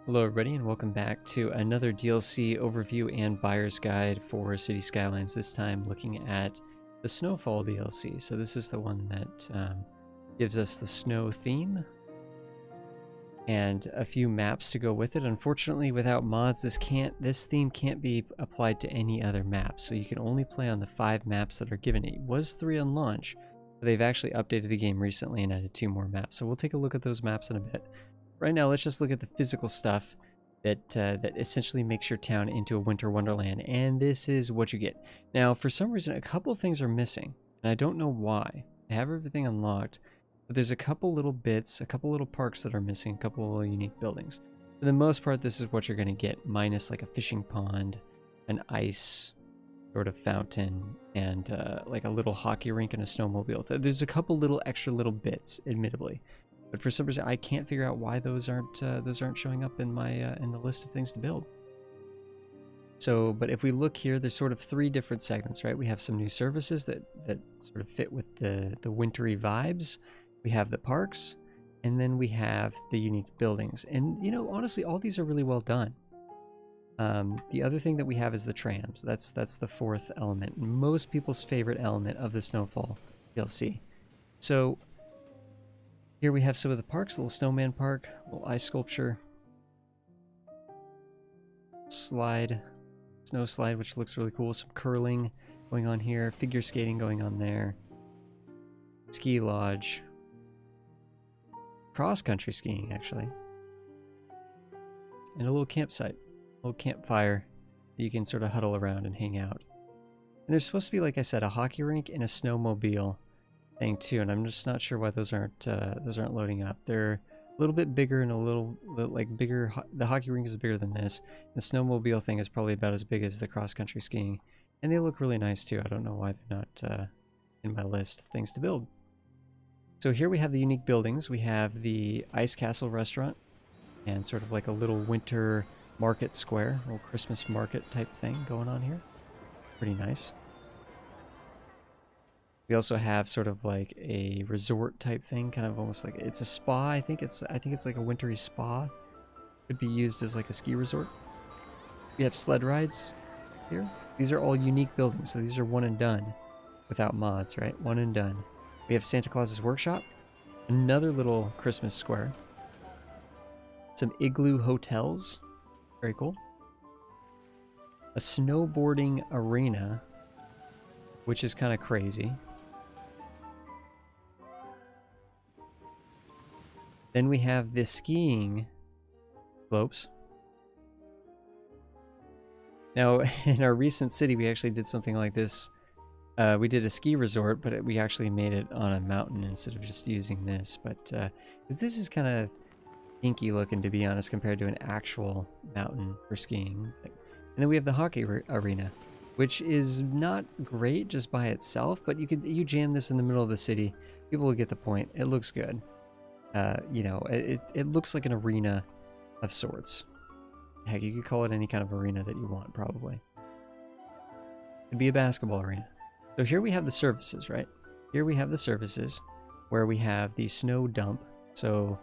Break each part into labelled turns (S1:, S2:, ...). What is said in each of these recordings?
S1: Hello everybody and welcome back to another DLC overview and buyer's guide for Cities Skylines, this time looking at the Snowfall DLC. So this is the one that gives us the snow theme and a few maps to go with it. Unfortunately, without mods, this theme can't be applied to any other map, so you can only play on the 5 maps that are given. It was 3 on launch, but they've actually updated the game recently and added 2 more maps, so we'll take a look at those maps in a bit. Right now, let's just look at the physical stuff that essentially makes your town into a winter wonderland, and this is what you get. Now, for some reason, a couple things are missing, and I don't know why. I have everything unlocked, but there's a couple little bits, a couple little parks that are missing, a couple little unique buildings. For the most part, this is what you're going to get, minus like a fishing pond, an ice sort of fountain, and like a little hockey rink and a snowmobile. There's a couple little extra little bits, admittedly. But for some reason, I can't figure out why those aren't showing up in my in the list of things to build. So, but if we look here, there's sort of 3 different segments, right? We have some new services that sort of fit with the wintry vibes. We have the parks, and then we have the unique buildings. And you know, honestly, all these are really well done. The other thing that we have is the trams. That's the 4th element, most people's favorite element of the Snowfall DLC. So here we have some of the parks, a little snowman park, little ice sculpture, slide, snow slide, which looks really cool, some curling going on here, figure skating going on there, ski lodge, cross-country skiing actually, and a little campsite, a little campfire that you can sort of huddle around and hang out. And there's supposed to be, like I said, a hockey rink and a snowmobile thing too, and I'm just not sure why those aren't loading up. They're a little bit bigger and a little like bigger. The hockey rink is bigger than this. The snowmobile thing is probably about as big as the cross-country skiing, and they look really nice too. I don't know why they're not in my list of things to build. So here we have the unique buildings. We have the Ice Castle restaurant and sort of like a little winter market square, a little Christmas market type thing going on here. Pretty nice. We also have sort of like a resort type thing, kind of almost like it's a spa. I think it's like a wintry spa. Could be used as like a ski resort. We have sled rides here. These are all unique buildings, so these are one and done without mods, right? One and done. We have Santa Claus's workshop, another little Christmas square, some igloo hotels, very cool. A snowboarding arena, which is kind of crazy. Then we have the skiing slopes. Now, in our recent city, we actually did something like this. We did a ski resort, but we actually made it on a mountain instead of just using this. But because this is kind of inky looking, to be honest, compared to an actual mountain for skiing. And then we have the hockey arena, which is not great just by itself, but you jam this in the middle of the city, people will get the point. It looks good. You know, it looks like an arena of sorts. Heck, you could call it any kind of arena that you want, probably. It'd be a basketball arena. So here we have the services, right? Here we have the services where we have the snow dump. So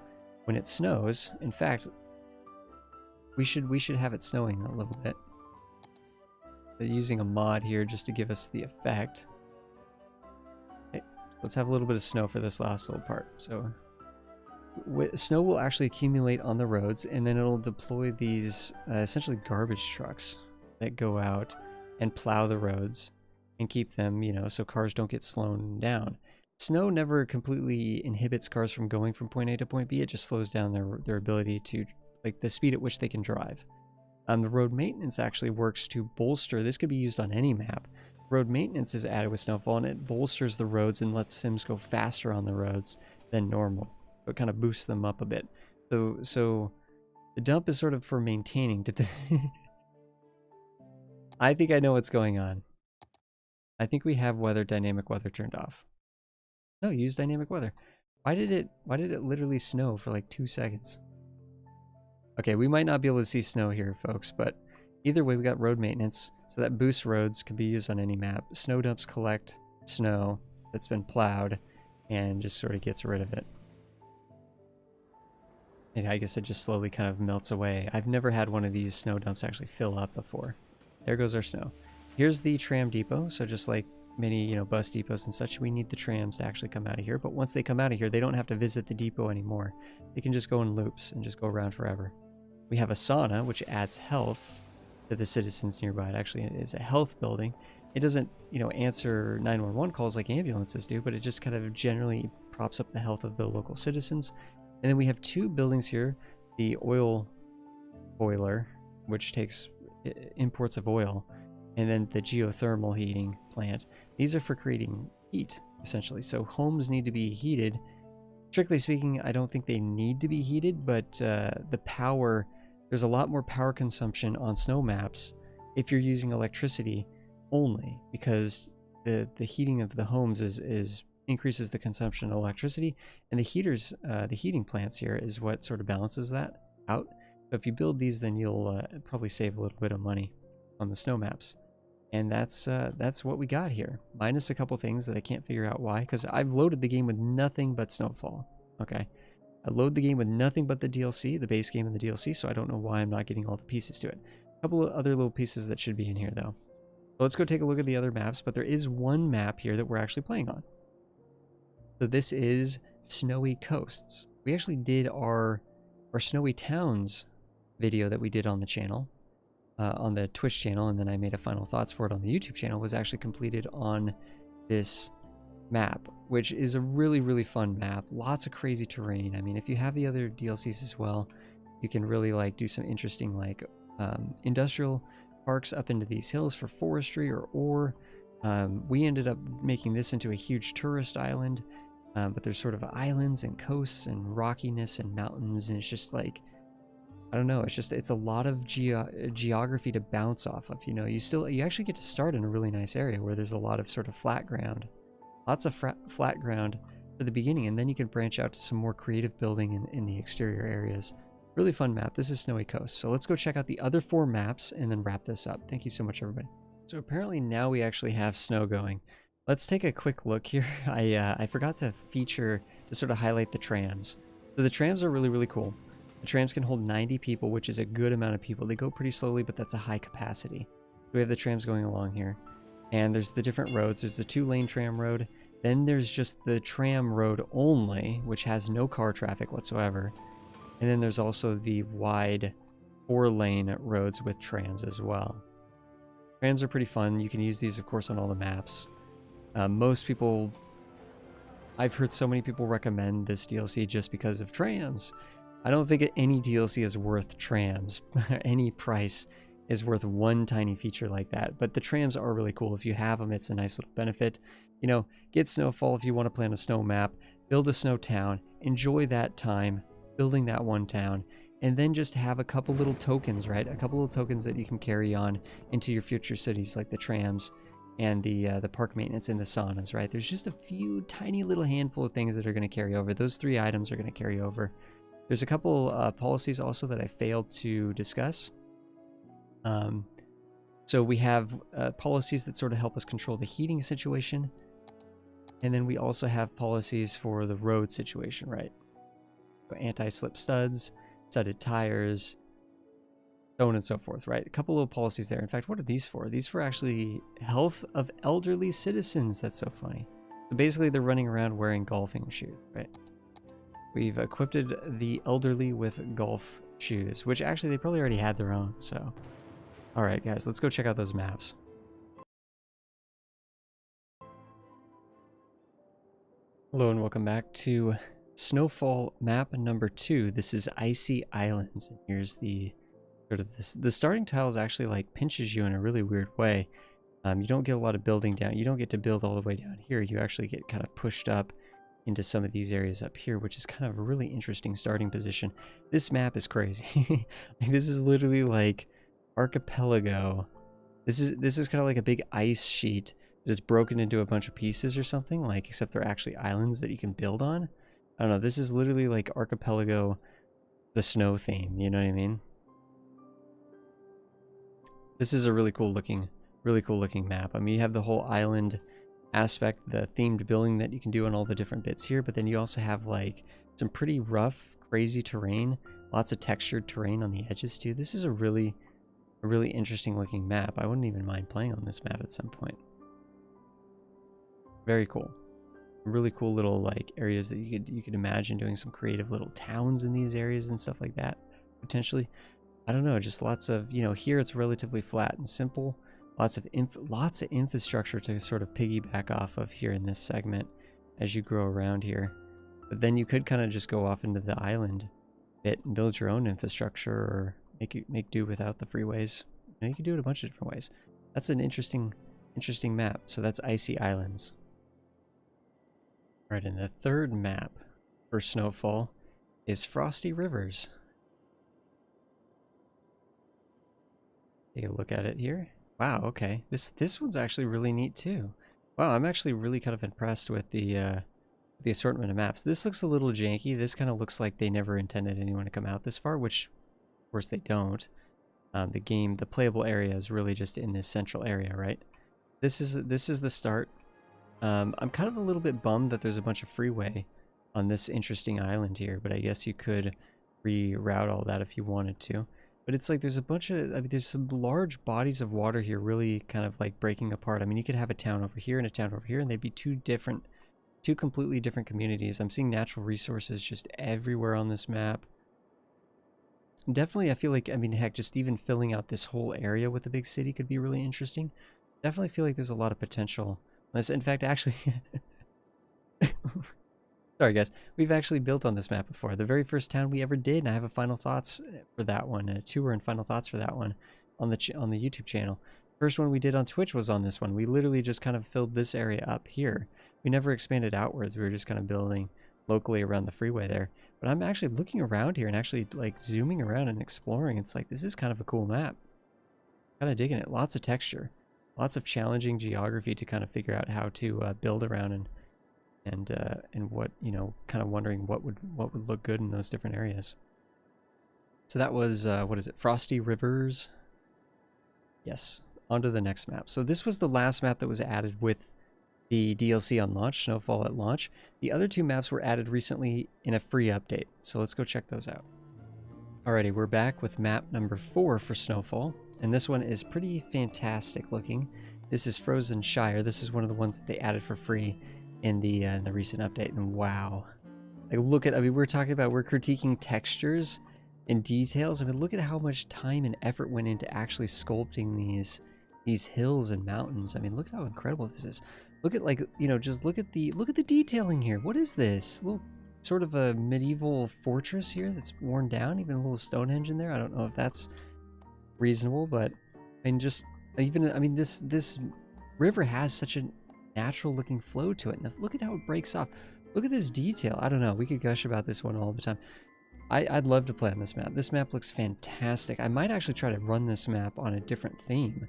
S1: when it snows, in fact, we should have it snowing a little bit. They're using a mod here just to give us the effect. Okay, let's have a little bit of snow for this last little part. So snow will actually accumulate on the roads, and then it'll deploy these essentially garbage trucks that go out and plow the roads and keep them, you know, so cars don't get slowed down. Snow never completely inhibits cars from going from point A to point B. It just slows down their ability to, like, the speed at which they can drive. The road maintenance actually works to bolster. This could be used on any map. Road maintenance is added with Snowfall, and it bolsters the roads and lets Sims go faster on the roads than normal. So it kind of boosts them up a bit. So the dump is sort of for maintaining. I think I know what's going on. I think we have dynamic weather turned off. No, use dynamic weather. Why did it literally snow for like 2 seconds? Okay, we might not be able to see snow here, folks, but either way, we got road maintenance, so that boosts roads, can be used on any map. Snow dumps collect snow that's been plowed and just sort of gets rid of it. And I guess it just slowly kind of melts away. I've never had one of these snow dumps actually fill up before. There goes our snow. Here's the tram depot. So just like many, you know, bus depots and such, we need the trams to actually come out of here. But once they come out of here, they don't have to visit the depot anymore. They can just go in loops and just go around forever. We have a sauna, which adds health to the citizens nearby. It actually is a health building. It doesn't, you know, answer 911 calls like ambulances do, but it just kind of generally props up the health of the local citizens. And then we have two buildings here. The oil boiler, which takes imports of oil, and then the geothermal heating plant. These are for creating heat, essentially. So homes need to be heated. Strictly speaking, I don't think they need to be heated, but the power, there's a lot more power consumption on snow maps if you're using electricity only, because the heating of the homes is increases the consumption of electricity, and the heaters, the heating plants here is what sort of balances that out. So if you build these, then you'll probably save a little bit of money on the snow maps. And that's what we got here, minus a couple things that I can't figure out why, because I've loaded the game with nothing but Snowfall. Okay, I load the game with nothing but the DLC, the base game and the DLC, so I don't know why I'm not getting all the pieces to it. A couple of other little pieces that should be in here though. So let's go take a look at the other maps, but there is one map here that we're actually playing on. So this is Snowy Coasts. We actually did our Snowy Towns video that we did on the channel, on the Twitch channel, and then I made a final thoughts for it on the YouTube channel, was actually completed on this map, which is a really, really fun map. Lots of crazy terrain. I mean, if you have the other DLCs as well, you can really like do some interesting like industrial parks up into these hills for forestry or ore. We ended up making this into a huge tourist island, but there's sort of islands and coasts and rockiness and mountains, and it's just like, I don't know, it's a lot of geography to bounce off of. You know, you actually get to start in a really nice area where there's a lot of sort of flat ground, lots of flat ground for the beginning, and then you can branch out to some more creative building in the exterior areas. Really fun map. This is Snowy Coast. So let's go check out the other 4 maps and then wrap this up. Thank you so much, everybody. So apparently now we actually have snow going. Let's take a quick look here. I forgot to sort of highlight the trams. So the trams are really, really cool. The trams can hold 90 people, which is a good amount of people. They go pretty slowly, but that's a high capacity. We have the trams going along here. And there's the different roads. There's the 2-lane tram road. Then there's just the tram road only, which has no car traffic whatsoever. And then there's also the wide 4-lane roads with trams as well. Trams are pretty fun. You can use these, of course, on all the maps. Most people, I've heard so many people recommend this DLC just because of trams. I don't think any DLC is worth trams. Any price is worth one tiny feature like that. But the trams are really cool. If you have them, it's a nice little benefit. You know, get Snowfall if you want to play on a snow map, build a snow town, enjoy that time building that one town, and then just have a couple little tokens, right? A couple little tokens that you can carry on into your future cities, like the trams and the park maintenance and the saunas, right? There's just a few tiny little handful of things that are going to carry over. Those 3 items are going to carry over. There's a couple policies also that I failed to discuss. So we have policies that sort of help us control the heating situation. And then we also have policies for the road situation, right? So anti-slip studs, studded tires, so on and so forth, right? A couple little policies there. In fact, what are these for? These for actually health of elderly citizens. That's so funny. So basically, they're running around wearing golfing shoes, right? We've equipped the elderly with golf shoes, which actually they probably already had their own, so. All right, guys, let's go check out those maps. Hello and welcome back to Snowfall map number 2. This is Icy Islands, and here's the sort of this. The starting tiles actually like pinches you in a really weird way. You don't get a lot of building down. You don't get to build all the way down here. You actually get kind of pushed up into some of these areas up here, which is kind of a really interesting starting position. This map is crazy. Like, this is literally like archipelago. This is kind of like a big ice sheet that is broken into a bunch of pieces or something, like, except they're actually islands that you can build on. I don't know, this is literally like archipelago, the snow theme, you know what I mean? This is a really cool looking map. I mean, you have the whole island aspect, the themed building that you can do on all the different bits here, but then you also have like some pretty rough crazy terrain, lots of textured terrain on the edges too. This is a really interesting looking map. I wouldn't even mind playing on this map at some point. Very cool. Really cool little like areas that you could imagine doing some creative little towns in these areas and stuff like that potentially. I don't know, just lots of, you know, here it's relatively flat and simple. Lots of infrastructure to sort of piggyback off of here in this segment as you grow around here. But then you could kind of just go off into the island bit and build your own infrastructure, or make do without the freeways. You can do it a bunch of different ways. That's an interesting map. So that's Icy Islands. All right, and the third map for Snowfall is Frosty Rivers. Take a look at it here. Wow, okay. This one's actually really neat too. Wow, I'm actually really kind of impressed with the assortment of maps. This looks a little janky. This kind of looks like they never intended anyone to come out this far, which of course they don't. The playable area is really just in this central area, right? This is the start. I'm kind of a little bit bummed that there's a bunch of freeway on this interesting island here, but I guess you could reroute all that if you wanted to. But it's like there's a bunch of, I mean, there's some large bodies of water here really kind of like breaking apart. I mean, you could have a town over here and a town over here, and they'd be two completely different communities. I'm seeing natural resources just everywhere on this map. Definitely, I feel like, I mean, heck, just even filling out this whole area with a big city could be really interesting. Definitely feel like there's a lot of potential. In fact, actually, sorry guys, we've actually built on this map before. The very first town we ever did, and I have a final thoughts for that one, a tour and final thoughts for that one on the YouTube channel. First one we did on Twitch was on this one. We literally just kind of filled this area up here. We never expanded outwards. We were just kind of building locally around the freeway there. But I'm actually looking around here and actually like zooming around and exploring. It's like, this is kind of a cool map. Kind of digging it. Lots of texture. Lots of challenging geography to kind of figure out how to build around, and what, you know, kind of wondering what would look good in those different areas. So that was what is it, Frosty Rivers? Yes. On to the next map. So this was the last map that was added with the DLC on launch, Snowfall at launch. The other two maps were added recently in a free update, so let's go check those out. Alrighty, we're back with map number 4 for Snowfall. And this one is pretty fantastic looking. This is Frozen Shire. This is one of the ones that they added for free in the recent update. And wow, like look at, I mean, we're critiquing textures and details. I mean, look at how much time and effort went into actually sculpting these hills and mountains. I mean, look at how incredible this is. Look at, like, you know, just look at the detailing here. What is this? A little sort of a medieval fortress here that's worn down. Even a little Stonehenge in there. I don't know if that's reasonable, but I mean, just even, I mean, this river has such a natural looking flow to it. And look at how it breaks off. Look at this detail. I don't know, we could gush about this one all the time. I'd love to play on this map. This map looks fantastic. I might actually try to run this map on a different theme.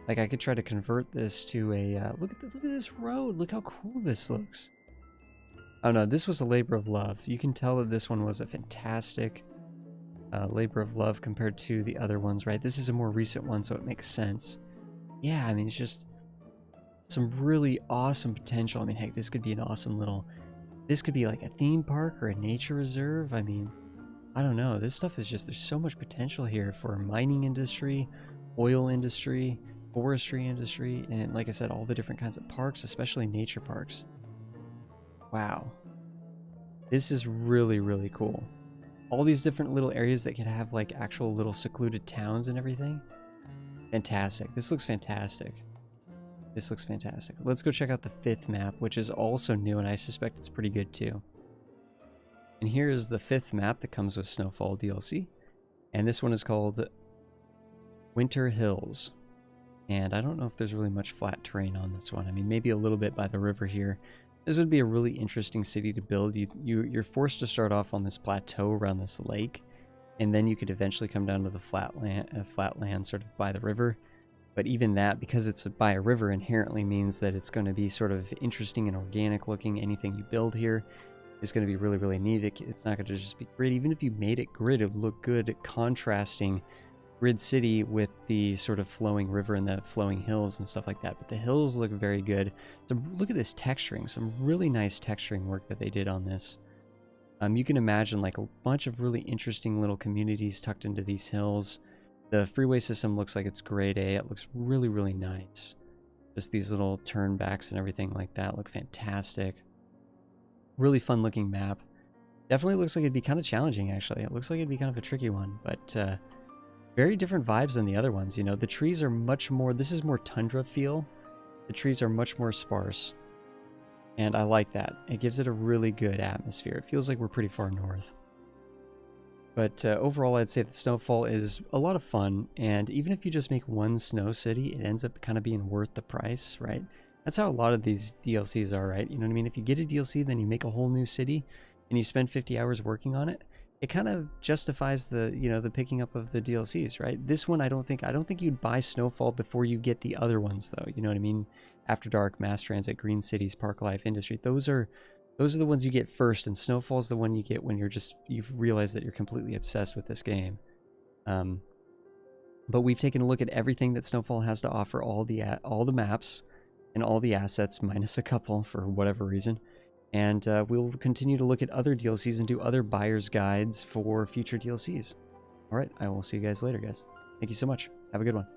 S1: Like, I could try to convert this to a look at this road. Look how cool this looks. I don't know, this was a labor of love. You can tell that this one was a fantastic labor of love compared to the other ones, right? This is a more recent one, so it makes sense. Yeah, I mean, it's just some really awesome potential. I mean, heck, this could be an awesome little, this could be like a theme park or a nature reserve. I mean, I don't know. This stuff is just, there's so much potential here for mining industry, oil industry, forestry industry, and like I said, all the different kinds of parks, especially nature parks. Wow. This is really, really cool. All these different little areas that could have like actual little secluded towns and everything. Fantastic. This looks fantastic. This looks fantastic. Let's go check out the 5th map, which is also new, and I suspect it's pretty good too. And here is the 5th map that comes with Snowfall DLC. And this one is called Winter Hills. And I don't know if there's really much flat terrain on this one. I mean, maybe a little bit by the river here. This would be a really interesting city to build. You're forced to start off on this plateau around this lake, and then you could eventually come down to the flat land sort of by the river. But even that, because it's by a river, inherently means that it's going to be sort of interesting and organic looking. Anything you build here is going to be really, really neat. It's not going to just be grid. Even if you made it grid, it would look good at contrasting grid city with the sort of flowing river and the flowing hills and stuff like that. But the hills look very good. So look at this texturing, some really nice texturing work that they did on this. You can imagine like a bunch of really interesting little communities tucked into these hills. The freeway system looks like it's grade A. It looks really, really nice. Just these little turnbacks and everything like that look fantastic. Really fun looking map. Definitely looks like it'd be kind of challenging, actually. It looks like it'd be kind of a tricky one, but very different vibes than the other ones. You know, the trees are much more, this is more tundra feel. The trees are much more sparse. And I like that. It gives it a really good atmosphere. It feels like we're pretty far north. But overall, I'd say that Snowfall is a lot of fun. And even if you just make one snow city, it ends up kind of being worth the price, right? That's how a lot of these DLCs are, right? You know what I mean? If you get a DLC, then you make a whole new city, and you spend 50 hours working on it, it kind of justifies the, you know, the picking up of the DLCs, right? This one, I don't think you'd buy Snowfall before you get the other ones, though. You know what I mean? After Dark, Mass Transit, Green Cities, Park Life, Industry. Those are the ones you get first, and Snowfall's the one you get when you've realized that you're completely obsessed with this game. But we've taken a look at everything that Snowfall has to offer, all the maps and all the assets, minus a couple for whatever reason. And we'll continue to look at other DLCs and do other buyer's guides for future DLCs. All right, I will see you guys later, guys. Thank you so much. Have a good one.